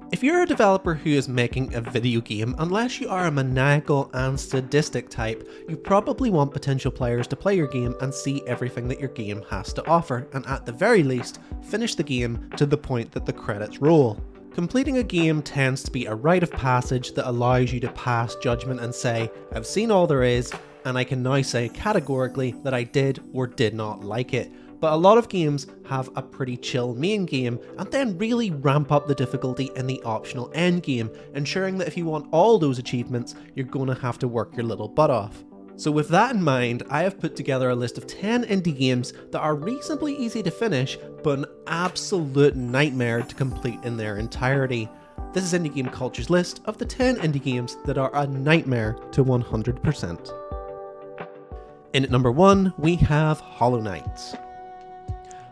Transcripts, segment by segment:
If you're a developer who is making a video game, unless you are a maniacal and sadistic type, you probably want potential players to play your game and see everything that your game has to offer, and at the very least, finish the game to the point that the credits roll. Completing a game tends to be a rite of passage that allows you to pass judgment and say, I've seen all there is, and I can now say categorically that I did or did not like it. But a lot of games have a pretty chill main game and then really ramp up the difficulty in the optional end game, ensuring that if you want all those achievements, you're going to have to work your little butt off. So with that in mind, I have put together a list of 10 indie games that are reasonably easy to finish, but an absolute nightmare to complete in their entirety. This is Indie Game Culture's list of the 10 indie games that are a nightmare to 100%. In at number 1, we have Hollow Knight.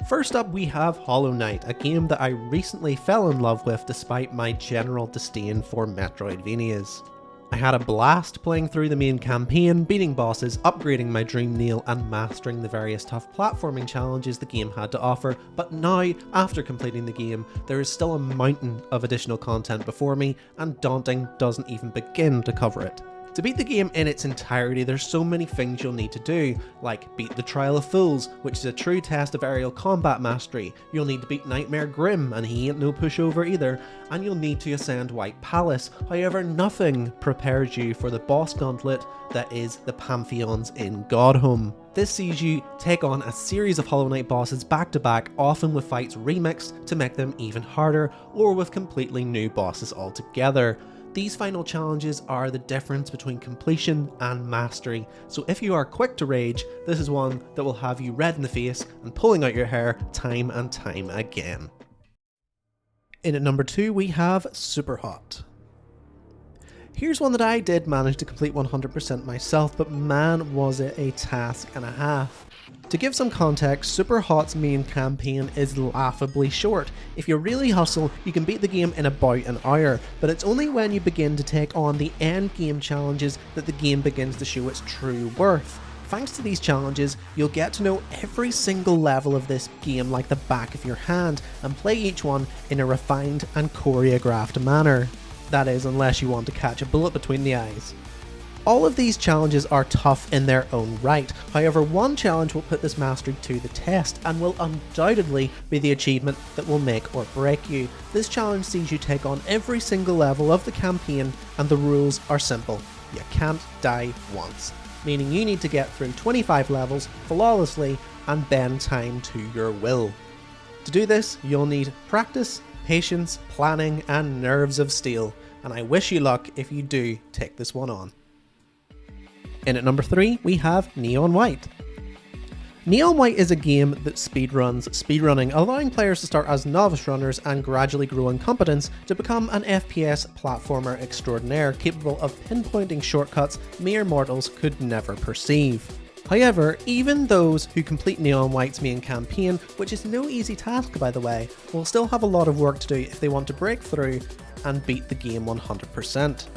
First up, we have Hollow Knight, a game that I recently fell in love with despite my general disdain for Metroidvanias. I had a blast playing through the main campaign, beating bosses, upgrading my Dream Nail and mastering the various tough platforming challenges the game had to offer, but now, after completing the game, there is still a mountain of additional content before me, and daunting doesn't even begin to cover it. To beat the game in its entirety, there's so many things you'll need to do, like beat the Trial of Fools, which is a true test of aerial combat mastery. You'll need to beat Nightmare Grim, and he ain't no pushover either, and you'll need to ascend White Palace. However, nothing prepares you for the boss gauntlet that is the Pantheons in Godhome. This sees you take on a series of Hollow Knight bosses back to back, often with fights remixed to make them even harder, or with completely new bosses altogether. These final challenges are the difference between completion and mastery, so if you are quick to rage, this is one that will have you red in the face and pulling out your hair time and time again. In at number 2, we have Superhot. Here's one that I did manage to complete 100% myself, but man was it a task and a half. To give some context, Superhot's main campaign is laughably short. If you really hustle, you can beat the game in about an hour, but it's only when you begin to take on the end game challenges that the game begins to show its true worth. Thanks to these challenges, you'll get to know every single level of this game like the back of your hand, and play each one in a refined and choreographed manner. That is, unless you want to catch a bullet between the eyes. All of these challenges are tough in their own right, however one challenge will put this mastery to the test and will undoubtedly be the achievement that will make or break you. This challenge sees you take on every single level of the campaign, and the rules are simple. You can't die once, meaning you need to get through 25 levels flawlessly and bend time to your will. To do this, you'll need practice, patience, planning, and nerves of steel, and I wish you luck if you do take this one on. In at number 3, we have Neon White. Neon White is a game that speedruns speedrunning, allowing players to start as novice runners and gradually grow in competence to become an FPS platformer extraordinaire capable of pinpointing shortcuts mere mortals could never perceive. However, even those who complete Neon White's main campaign, which is no easy task by the way, will still have a lot of work to do if they want to break through and beat the game 100%.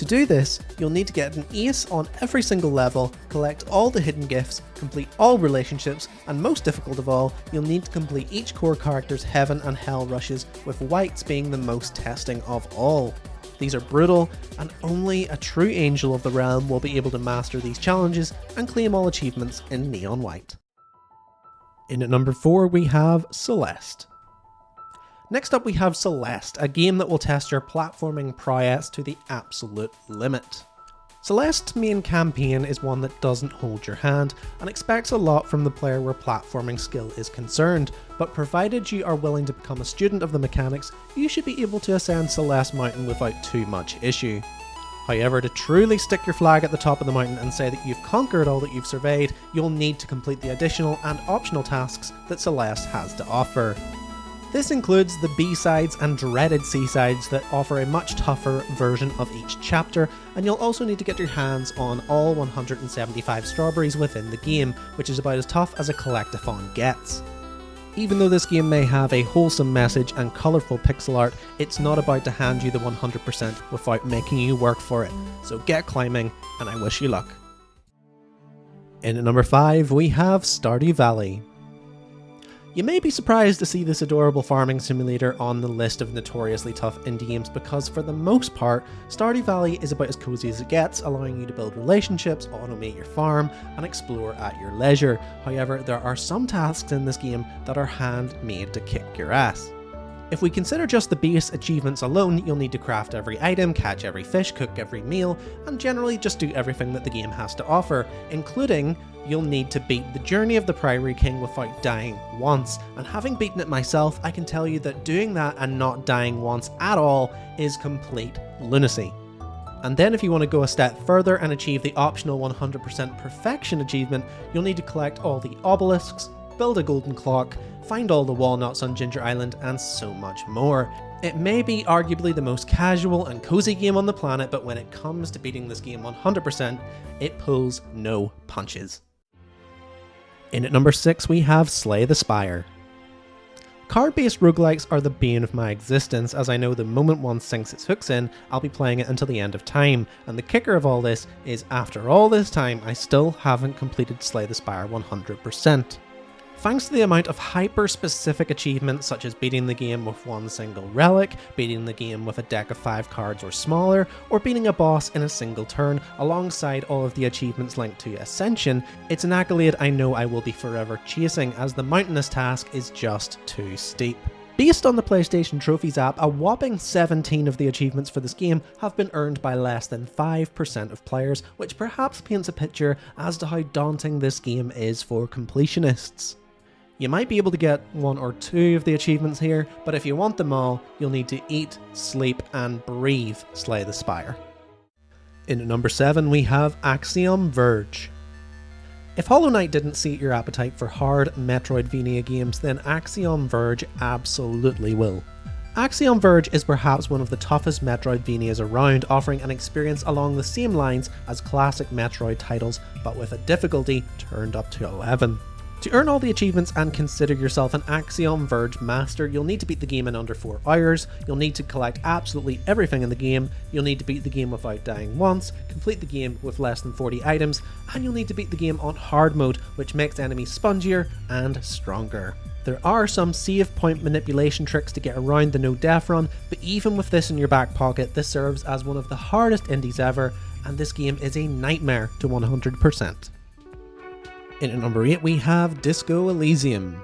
To do this, you'll need to get an ace on every single level, collect all the hidden gifts, complete all relationships, and most difficult of all, you'll need to complete each core character's heaven and hell rushes, with White's being the most testing of all. These are brutal, and only a true angel of the realm will be able to master these challenges and claim all achievements in Neon White. In at number 4, we have Celeste. Next up we have Celeste, a game that will test your platforming prowess to the absolute limit. Celeste's main campaign is one that doesn't hold your hand and expects a lot from the player where platforming skill is concerned, but provided you are willing to become a student of the mechanics, you should be able to ascend Celeste Mountain without too much issue. However, to truly stick your flag at the top of the mountain and say that you've conquered all that you've surveyed, you'll need to complete the additional and optional tasks that Celeste has to offer. This includes the B-sides and dreaded C-sides that offer a much tougher version of each chapter, and you'll also need to get your hands on all 175 strawberries within the game, which is about as tough as a collectathon gets. Even though this game may have a wholesome message and colourful pixel art, it's not about to hand you the 100% without making you work for it, so get climbing, and I wish you luck. In at number 5, we have Stardy Valley. You may be surprised to see this adorable farming simulator on the list of notoriously tough indie games because for the most part, Stardy Valley is about as cozy as it gets, allowing you to build relationships, automate your farm, and explore at your leisure. However, there are some tasks in this game that are handmade to kick your ass. If we consider just the base achievements alone, you'll need to craft every item, catch every fish, cook every meal, and generally just do everything that the game has to offer, including you'll need to beat the Journey of the Prairie King without dying once. And having beaten it myself, I can tell you that doing that and not dying once at all is complete lunacy. And then if you want to go a step further and achieve the optional 100% perfection achievement, you'll need to collect all the obelisks, build a golden clock, find all the walnuts on Ginger Island, and so much more. It may be arguably the most casual and cozy game on the planet, but when it comes to beating this game 100%, it pulls no punches. In at number 6 we have Slay the Spire. Card-based roguelikes are the bane of my existence, as I know the moment one sinks its hooks in, I'll be playing it until the end of time, and the kicker of all this is after all this time I still haven't completed Slay the Spire 100%. Thanks to the amount of hyper-specific achievements such as beating the game with one single relic, beating the game with a deck of 5 cards or smaller, or beating a boss in a single turn, alongside all of the achievements linked to Ascension, it's an accolade I know I will be forever chasing, as the mountainous task is just too steep. Based on the PlayStation Trophies app, a whopping 17 of the achievements for this game have been earned by less than 5% of players, which perhaps paints a picture as to how daunting this game is for completionists. You might be able to get 1 or 2 of the achievements here, but if you want them all, you'll need to eat, sleep, and breathe Slay the Spire. In at number 7 we have Axion Verge. If Hollow Knight didn't sate your appetite for hard Metroidvania games, then Axion Verge absolutely will. Axion Verge is perhaps one of the toughest Metroidvanias around, offering an experience along the same lines as classic Metroid titles, but with a difficulty turned up to 11. To earn all the achievements and consider yourself an Axion Verge master, you'll need to beat the game in under 4 hours, you'll need to collect absolutely everything in the game, you'll need to beat the game without dying once, complete the game with less than 40 items, and you'll need to beat the game on hard mode, which makes enemies spongier and stronger. There are some save point manipulation tricks to get around the no death run, but even with this in your back pocket, this serves as one of the hardest indies ever, and this game is a nightmare to 100%. In at number 8 we have Disco Elesium.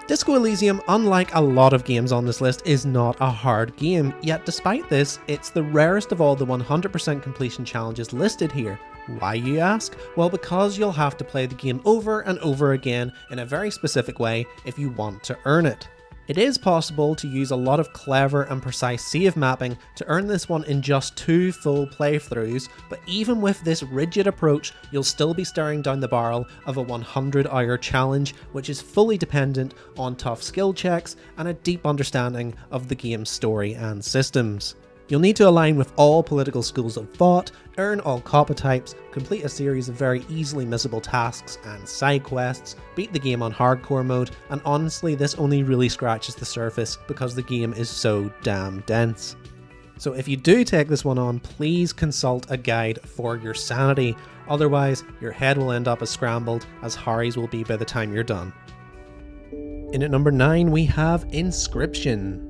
Disco Elesium, unlike a lot of games on this list, is not a hard game, yet despite this, it's the rarest of all the 100% completion challenges listed here. Why, you ask? Well, because you'll have to play the game over and over again in a very specific way if you want to earn it. It is possible to use a lot of clever and precise save mapping to earn this one in just 2 full playthroughs, but even with this rigid approach, you'll still be staring down the barrel of a 100-hour challenge, which is fully dependent on tough skill checks and a deep understanding of the game's story and systems. You'll need to align with all political schools of thought, earn all copper types, complete a series of very easily missable tasks and side quests, beat the game on hardcore mode, and honestly this only really scratches the surface because the game is so damn dense. So if you do take this one on, please consult a guide for your sanity, otherwise your head will end up as scrambled as Harry's will be by the time you're done. In at number 9 we have Inscription.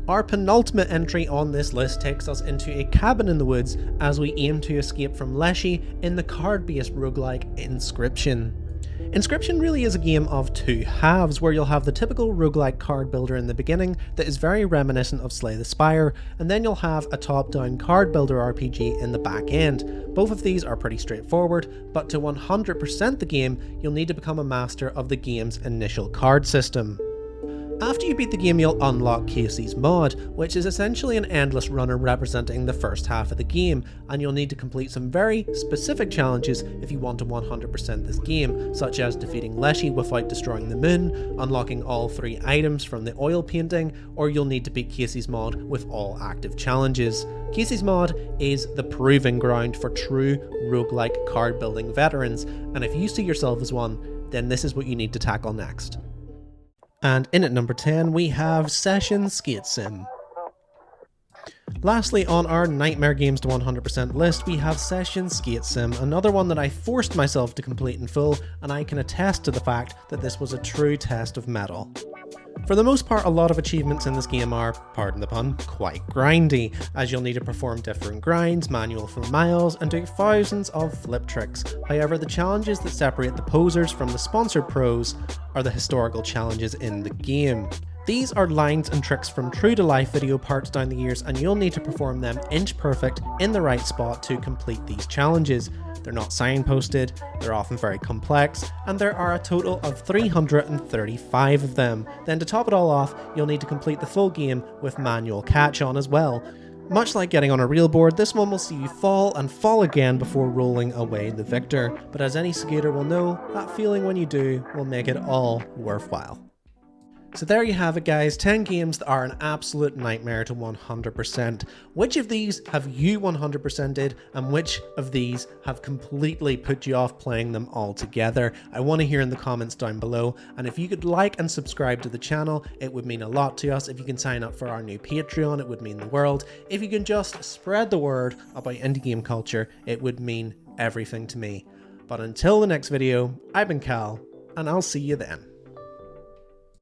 Our penultimate entry on this list takes us into a cabin in the woods as we aim to escape from Leshy in the card-based roguelike Inscription. Inscription really is a game of 2 halves, where you'll have the typical roguelike card builder in the beginning that is very reminiscent of Slay the Spire, and then you'll have a top-down card builder RPG in the back end. Both of these are pretty straightforward, but to 100% the game, you'll need to become a master of the game's initial card system. After you beat the game, you'll unlock Casey's Mod, which is essentially an endless runner representing the first half of the game, and you'll need to complete some very specific challenges if you want to 100% this game, such as defeating Leshy without destroying the moon, unlocking all 3 items from the oil painting, or you'll need to beat Casey's Mod with all active challenges. Casey's Mod is the proving ground for true roguelike card building veterans, and if you see yourself as one, then this is what you need to tackle next. And in at number 10 we have Session Skate Sim. Lastly, on our Nightmare Games to 100% list, we have Session Skate Sim, another one that I forced myself to complete in full, and I can attest to the fact that this was a true test of mettle. For the most part, a lot of achievements in this game are, pardon the pun, quite grindy, as you'll need to perform different grinds, manual for miles, and do thousands of flip tricks. However, the challenges that separate the posers from the sponsored pros are the historical challenges in the game. These are lines and tricks from true-to-life video parts down the years, and you'll need to perform them inch perfect in the right spot to complete these challenges. They're not signposted, they're often very complex, and there are a total of 335 of them. Then to top it all off, you'll need to complete the full game with manual catch-on as well. Much like getting on a real board, this one will see you fall and fall again before rolling away the victor. But as any skater will know, that feeling when you do will make it all worthwhile. So there you have it guys, 10 games that are an absolute nightmare to 100%. Which of these have you 100%ed and which of these have completely put you off playing them altogether? I want to hear in the comments down below, and if you could like and subscribe to the channel, it would mean a lot to us. If you can sign up for our new Patreon, it would mean the world. If you can just spread the word about indie game culture, it would mean everything to me. But until the next video, I've been Cal, and I'll see you then.